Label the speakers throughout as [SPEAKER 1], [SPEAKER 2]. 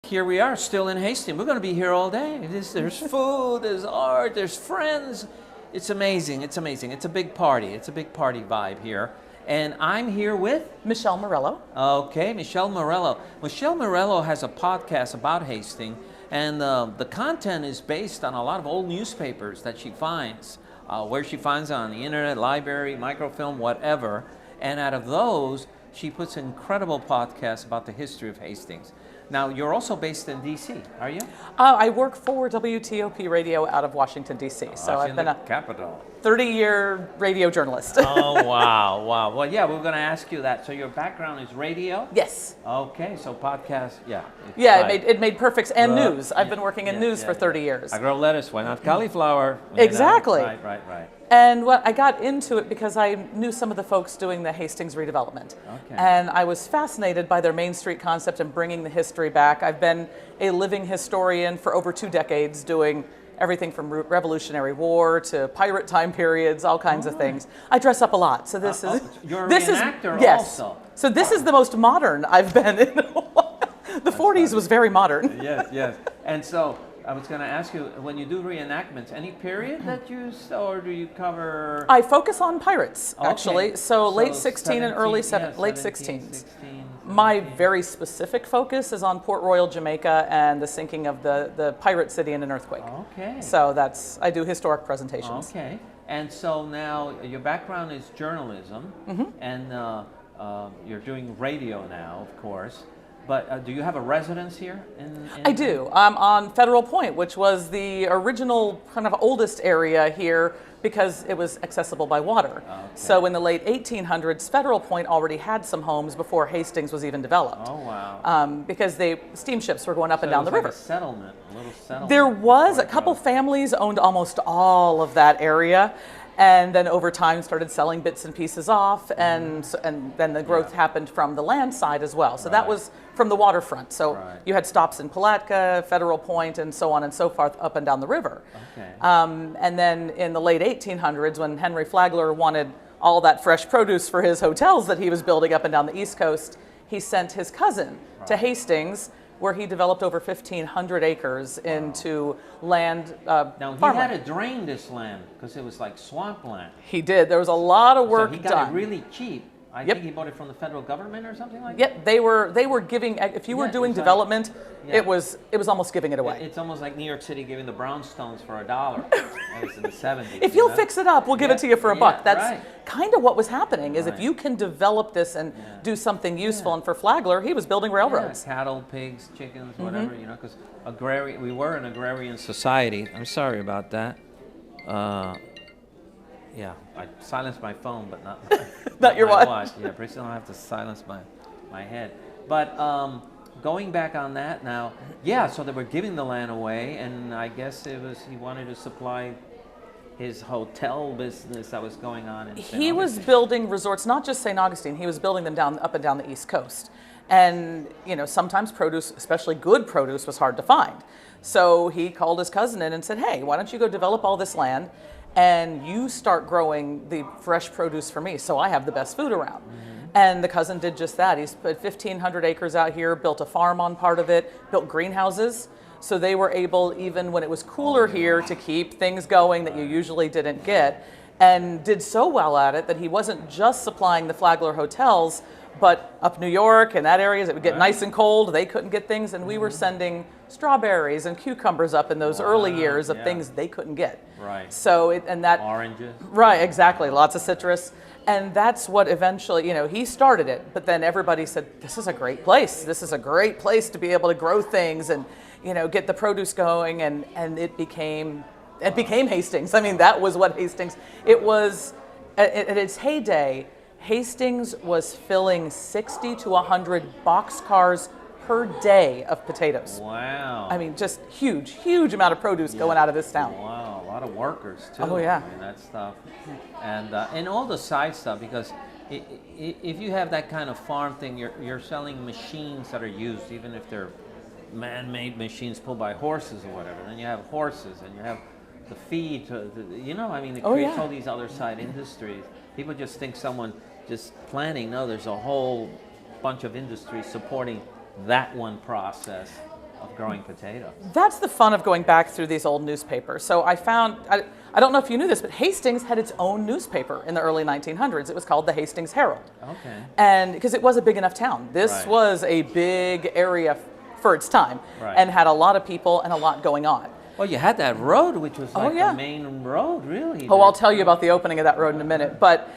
[SPEAKER 1] here we are, still in Hastings. We're going to be here all day. There's food, there's art, there's friends. It's amazing. It's amazing. It's a big party. It's a big party vibe here. And I'm here with
[SPEAKER 2] Michelle Murillo.
[SPEAKER 1] Okay, Michelle Murillo. Michelle Murillo has a podcast about Hastings, and the content is based on a lot of old newspapers that she finds, where she finds on the internet, library, microfilm, whatever. And out of those, she puts incredible podcasts about the history of Hastings. Now, you're also based in D.C., are you?
[SPEAKER 2] I work for WTOP Radio out of Washington, D.C. So I've been a
[SPEAKER 1] capital
[SPEAKER 2] 30-year radio journalist.
[SPEAKER 1] Oh, wow, wow. Well, yeah, we're going to ask you that. So your background is radio?
[SPEAKER 2] Yes.
[SPEAKER 1] Okay, so podcast, yeah.
[SPEAKER 2] Yeah, it made perfect, and news. I've been working in news for 30 years.
[SPEAKER 1] I grow lettuce, why not cauliflower?
[SPEAKER 2] Exactly.
[SPEAKER 1] Right.
[SPEAKER 2] And I got into it because I knew some of the folks doing the Hastings redevelopment.
[SPEAKER 1] Okay.
[SPEAKER 2] And I was fascinated by their Main Street concept and bringing the history back. I've been a living historian for over 2 decades, doing everything from Revolutionary War to pirate time periods, all kinds of things. I dress up a lot, so this is...
[SPEAKER 1] You're a
[SPEAKER 2] this
[SPEAKER 1] reenactor
[SPEAKER 2] is, yes.
[SPEAKER 1] also.
[SPEAKER 2] So this is the most modern I've been in a while. The 40s was very modern.
[SPEAKER 1] Yes. And so I was going to ask you, when you do reenactments, any period that you, or do you cover?
[SPEAKER 2] I focus on pirates, actually.
[SPEAKER 1] Okay.
[SPEAKER 2] So late 16 and early late 16s. My very specific focus is on Port Royal, Jamaica, and the sinking of the pirate city in an earthquake.
[SPEAKER 1] Okay.
[SPEAKER 2] So I do historic presentations.
[SPEAKER 1] Okay. And so now your background is journalism, and you're doing radio now, of course. But do you have a residence here?
[SPEAKER 2] I do. I'm on Federal Point, which was the original kind of oldest area here because it was accessible by water.
[SPEAKER 1] Okay.
[SPEAKER 2] So in the late 1800s, Federal Point already had some homes before Hastings was even developed.
[SPEAKER 1] Oh, wow.
[SPEAKER 2] Because steamships were going up and down the river.
[SPEAKER 1] Like a little settlement.
[SPEAKER 2] There was a couple families owned almost all of that area. And then over time started selling bits and pieces off, and then the growth happened from the land side as well. So that was from the waterfront. So you had stops in Palatka, Federal Point, and so on and so forth up and down the river.
[SPEAKER 1] Okay.
[SPEAKER 2] And then in the late 1800s, when Henry Flagler wanted all that fresh produce for his hotels that he was building up and down the East Coast, he sent his cousin to Hastings, where he developed over 1,500 acres into land.
[SPEAKER 1] Now, he had to drain this land because it was like swampland.
[SPEAKER 2] He did. There was a lot of work done.
[SPEAKER 1] So he got it really cheap. I think he bought it from the federal government or something like that?
[SPEAKER 2] Yep, they were giving, if you were doing development, it was almost giving it away.
[SPEAKER 1] It's almost like New York City giving the brownstones for $1. That was in the 70s.
[SPEAKER 2] If you'll fix it up, we'll give it to you for $1. That's
[SPEAKER 1] right.
[SPEAKER 2] kind of what was happening, is if you can develop this and do something useful, and for Flagler, he was building railroads.
[SPEAKER 1] Yeah, cattle, pigs, chickens, whatever, because we were an agrarian society. I'm sorry about that. Yeah, I silenced my phone, but not
[SPEAKER 2] your
[SPEAKER 1] my
[SPEAKER 2] watch.
[SPEAKER 1] Yeah, pretty soon I'll have to silence my head. But going back on that now, so they were giving the land away, and I guess he wanted to supply his hotel business that was going on in St. Augustine.
[SPEAKER 2] He was building resorts, not just St. Augustine, he was building them up and down the East Coast. And, sometimes produce, especially good produce, was hard to find. So he called his cousin in and said, hey, why don't you go develop all this land and you start growing the fresh produce for me so I have the best food around. And the cousin did just that. He's put 1,500 acres out here, built a farm on part of it, built greenhouses. So they were able, even when it was cooler here, to keep things going that you usually didn't get, and did so well at it that he wasn't just supplying the Flagler hotels, but up New York and that area, it would get nice and cold. They couldn't get things, and we were sending strawberries and cucumbers up in those early years of things they couldn't get.
[SPEAKER 1] Right.
[SPEAKER 2] So
[SPEAKER 1] oranges.
[SPEAKER 2] Right, exactly. Lots of citrus. And that's what eventually, he started it. But then everybody said, this is a great place. This is a great place to be able to grow things and, get the produce going. And it became Hastings. I mean, that was what Hastings, it was, at its heyday, Hastings was filling 60 to 100 boxcars per day of potatoes.
[SPEAKER 1] Wow.
[SPEAKER 2] I mean, just huge amount of produce going out of this town.
[SPEAKER 1] Wow, a lot of workers too.
[SPEAKER 2] Oh, yeah.
[SPEAKER 1] I mean, that stuff. And all the side stuff, because if you have that kind of farm thing, you're selling machines that are used, even if they're man-made machines pulled by horses or whatever. Then you have horses, and you have the feed, it creates all these other side industries. People just think someone just planting. No, there's a whole bunch of industries supporting that one process. of growing potatoes.
[SPEAKER 2] That's the fun of going back through these old newspapers. So I found, I don't know if you knew this, but Hastings had its own newspaper in the early 1900s. It was called the Hastings Herald.
[SPEAKER 1] Okay.
[SPEAKER 2] And because it was a big enough town. This
[SPEAKER 1] Right.
[SPEAKER 2] was a big area for its time,
[SPEAKER 1] Right.
[SPEAKER 2] and had a lot of people and a lot going on.
[SPEAKER 1] Well, you had that road, which was like
[SPEAKER 2] yeah.
[SPEAKER 1] the main road, really.
[SPEAKER 2] Oh, I'll tell you about the opening of that road in a minute. But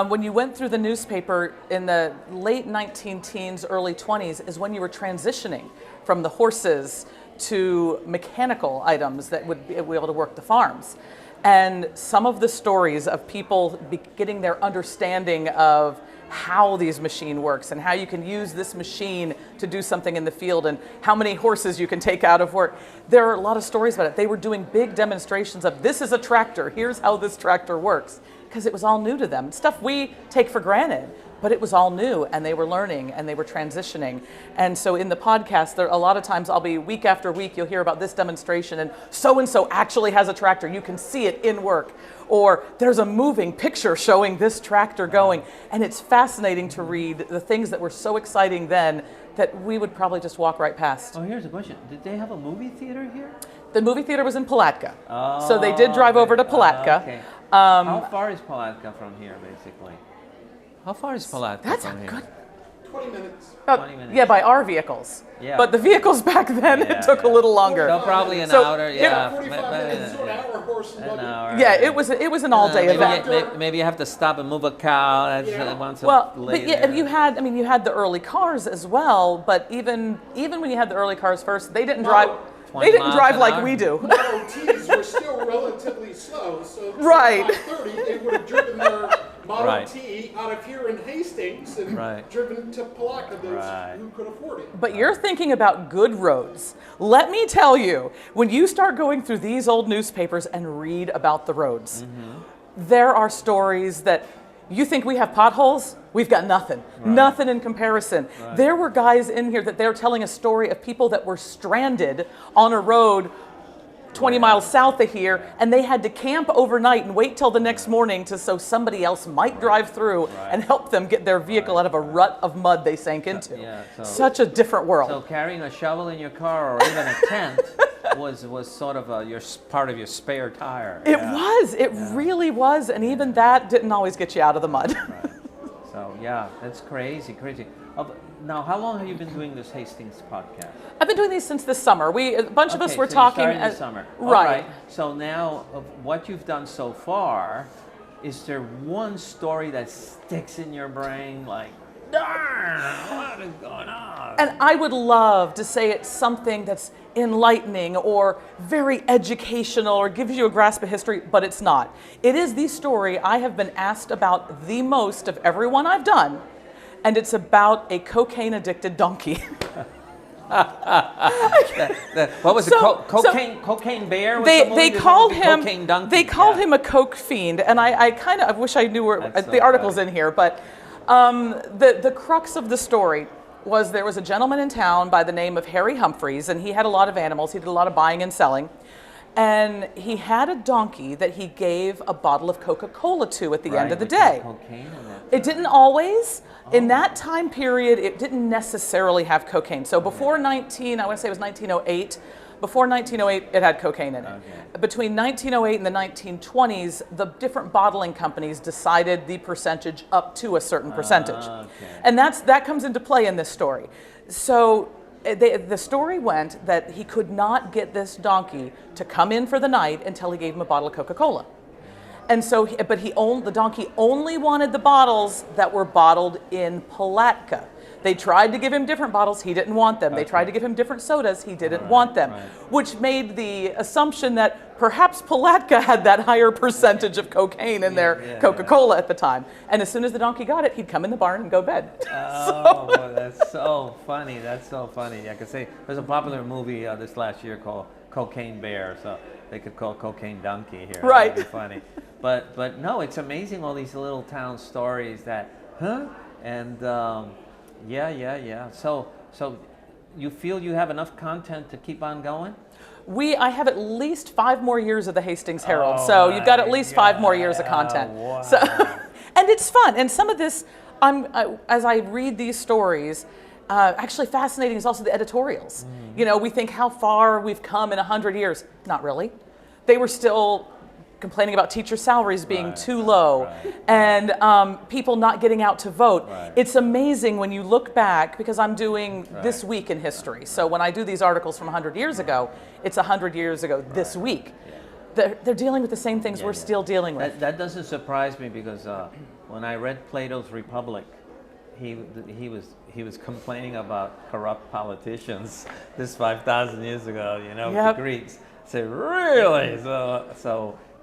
[SPEAKER 2] when you went through the newspaper in the late 19-teens, early 20s is when you were transitioning from the horses to mechanical items that would be able to work the farms. And some of the stories of people getting their understanding of how these machine works and how you can use this machine to do something in the field and how many horses you can take out of work. There are a lot of stories about it. They were doing big demonstrations of this is a tractor, here's how this tractor works, because it was all new to them. Stuff we take for granted, but it was all new, and they were learning and they were transitioning. And so in the podcast, there a lot of times I'll be week after week, you'll hear about this demonstration and so actually has a tractor. You can see it in work. Or there's a moving picture showing this tractor going. And it's fascinating to read the things that were so exciting then that we would probably just walk right past.
[SPEAKER 1] Oh, here's a question. Did they have a movie theater here?
[SPEAKER 2] The movie theater was in Palatka.
[SPEAKER 1] Oh,
[SPEAKER 2] So they did drive over to Palatka.
[SPEAKER 1] Okay. How far is Palatka from here, basically? How far is Palatka
[SPEAKER 2] That's
[SPEAKER 1] from
[SPEAKER 2] a
[SPEAKER 1] here?
[SPEAKER 2] good...
[SPEAKER 3] 20 minutes.
[SPEAKER 1] 20 minutes.
[SPEAKER 2] Yeah, by our vehicles.
[SPEAKER 1] Yeah.
[SPEAKER 2] But the vehicles back then,
[SPEAKER 1] Yeah,
[SPEAKER 2] it took a
[SPEAKER 1] yeah.
[SPEAKER 2] little longer.
[SPEAKER 1] So probably an
[SPEAKER 2] So,
[SPEAKER 1] hour,
[SPEAKER 2] yeah,
[SPEAKER 1] yeah.
[SPEAKER 3] 45 minutes to an hour, horse and
[SPEAKER 1] An
[SPEAKER 3] buggy.
[SPEAKER 1] hour.
[SPEAKER 2] Yeah, it was an all-day
[SPEAKER 1] maybe,
[SPEAKER 2] event.
[SPEAKER 1] maybe you have to stop and move a cow. That's
[SPEAKER 3] Yeah.
[SPEAKER 1] once
[SPEAKER 2] Well,
[SPEAKER 1] a
[SPEAKER 2] but
[SPEAKER 1] later.
[SPEAKER 2] yeah, you had the early cars as well. But even when you had the early cars first, they didn't drive.
[SPEAKER 1] 20
[SPEAKER 2] They didn't
[SPEAKER 1] miles
[SPEAKER 2] drive
[SPEAKER 1] an
[SPEAKER 2] like
[SPEAKER 1] hour?
[SPEAKER 2] we do.
[SPEAKER 3] Model Ts were still relatively slow, so
[SPEAKER 2] Right.
[SPEAKER 3] by 30 they would have driven their Model
[SPEAKER 1] Right.
[SPEAKER 3] T out of here in Hastings and
[SPEAKER 1] Right.
[SPEAKER 3] driven to Palatka, those
[SPEAKER 1] Right.
[SPEAKER 3] who could afford it.
[SPEAKER 2] But you're thinking about good roads. Let me tell you, when you start going through these old newspapers and read about the roads, there are stories that you think we have potholes? We've got nothing. Nothing in comparison. There were guys in here that they're telling a story of people that were stranded on a road 20 miles south of here, and they had to camp overnight and wait till the next morning so somebody else might drive through and help them get their vehicle out of a rut of mud they sank into.
[SPEAKER 1] yeah, so-
[SPEAKER 2] Such a different world.
[SPEAKER 1] So carrying a shovel in your car or even a tent was sort of part of your spare tire.
[SPEAKER 2] It was. It really was. And even that didn't always get you out of the mud.
[SPEAKER 1] Right. So yeah, that's crazy. Now, how long have you been doing this Hastings podcast?
[SPEAKER 2] I've been doing these since this summer. A bunch of us
[SPEAKER 1] Okay,
[SPEAKER 2] were
[SPEAKER 1] so you
[SPEAKER 2] talking.
[SPEAKER 1] started this summer. All
[SPEAKER 2] Right.
[SPEAKER 1] So now, of what you've done so far, is there one story that sticks in your brain like, darn, what is going on?
[SPEAKER 2] And I would love to say it's something that's enlightening or very educational or gives you a grasp of history, but it's not. It is the story I have been asked about the most of everyone I've done, and it's about a cocaine-addicted donkey.
[SPEAKER 1] What was
[SPEAKER 2] So-
[SPEAKER 1] it? Cocaine bear? Was the
[SPEAKER 2] They
[SPEAKER 1] movie?
[SPEAKER 2] called
[SPEAKER 1] There's a movie,
[SPEAKER 2] him
[SPEAKER 1] Cocaine Donkey.
[SPEAKER 2] They called
[SPEAKER 1] Yeah.
[SPEAKER 2] him a coke fiend, and I kind of wish I knew where
[SPEAKER 1] That's so
[SPEAKER 2] the article's
[SPEAKER 1] funny.
[SPEAKER 2] in here, but the crux of the story was there was a gentleman in town by the name of Harry Humphreys, and he had a lot of animals. He did a lot of buying and selling. And he had a donkey that he gave a bottle of Coca-Cola to at the end of the
[SPEAKER 1] Right, which had
[SPEAKER 2] day.
[SPEAKER 1] Cocaine in it.
[SPEAKER 2] It didn't always. In that time period, it didn't necessarily have cocaine. So before I want to say it was 1908, before 1908, it had cocaine in it.
[SPEAKER 1] Okay.
[SPEAKER 2] Between 1908 and the 1920s, the different bottling companies decided the percentage up to a certain percentage.
[SPEAKER 1] Okay.
[SPEAKER 2] And that comes into play in this story. So the story went that he could not get this donkey to come in for the night until he gave him a bottle of Coca-Cola. And so, the donkey only wanted the bottles that were bottled in Palatka. They tried to give him different bottles, he didn't want them. They tried to give him different sodas, he didn't want them.
[SPEAKER 1] right.
[SPEAKER 2] Which made the assumption that perhaps Palatka had that higher percentage of cocaine in their Coca-Cola at the time. And as soon as the donkey got it, he'd come in the barn and go to bed.
[SPEAKER 1] Oh, that's so funny. That's so funny. I could say there's a popular movie this last year called Cocaine Bear, so they could call Cocaine Donkey here.
[SPEAKER 2] Right.
[SPEAKER 1] That'd be funny. But no, it's amazing all these little town stories that, And yeah. So you feel you have enough content to keep on going?
[SPEAKER 2] I have at least 5 more years of the Hastings Herald, so you've got at least 5 more years of content.
[SPEAKER 1] Wow.
[SPEAKER 2] So, and it's fun. And some of this, as I read these stories, Actually, fascinating is also the editorials. You know, we think how far we've come in 100 years. Not really. They were still complaining about teacher salaries being too low and people not getting out to vote. It's amazing when you look back, because I'm doing this week in history. So when I do these articles from 100 years ago, it's 100 years ago this week. They're dealing with the same things we're still dealing with.
[SPEAKER 1] That doesn't surprise me, because when I read Plato's Republic, he was complaining about corrupt politicians this 5,000 years ago. You know, the Greeks say, really?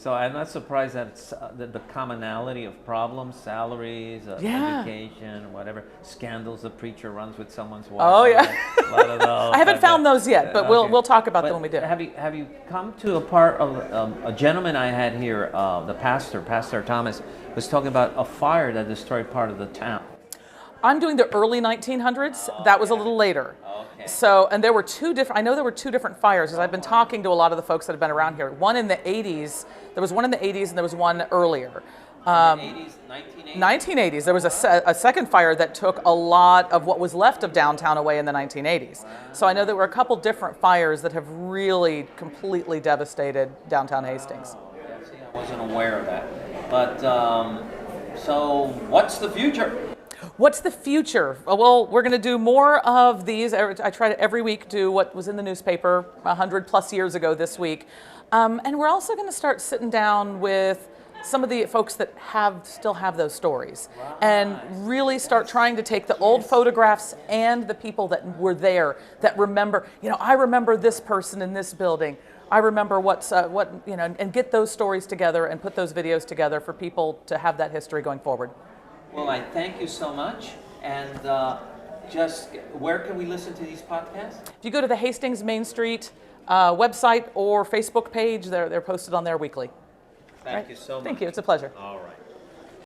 [SPEAKER 1] So I'm not surprised that it's the commonality of problems, salaries, education, whatever, scandals. The preacher runs with someone's wife.
[SPEAKER 2] Oh yeah.
[SPEAKER 1] A lot of those.
[SPEAKER 2] I haven't found those yet, but we'll talk about them when we do.
[SPEAKER 1] Have you come to a part of a gentleman I had here, the Pastor Thomas, was talking about a fire that destroyed part of the town.
[SPEAKER 2] I'm doing the early 1900s. That was a little later.
[SPEAKER 1] Okay.
[SPEAKER 2] So, and there were I know there were two different fires, because I've been talking to a lot of the folks that have been around here. One in the 80s, there was one in the 80s, and there was one earlier.
[SPEAKER 1] 1980s?
[SPEAKER 2] 1980s. There was a second fire that took a lot of what was left of downtown away in the 1980s. So I know there were a couple different fires that have really completely devastated downtown Hastings.
[SPEAKER 1] See, I wasn't aware of that. But, so what's the future?
[SPEAKER 2] What's the future? Well, we're going to do more of these. I try to every week do what was in the newspaper 100 plus years ago this week. And we're also going to start sitting down with some of the folks that still have those stories, and really start trying to take the old photographs and the people that were there, that remember, you know, I remember this person in this building. I remember and get those stories together and put those videos together for people to have that history going forward.
[SPEAKER 1] Well, I thank you so much. And just where can we listen to these podcasts?
[SPEAKER 2] If you go to the Hastings Main Street website or Facebook page, they're posted on there weekly.
[SPEAKER 1] Thank you so much.
[SPEAKER 2] Thank you. It's a pleasure.
[SPEAKER 1] All right.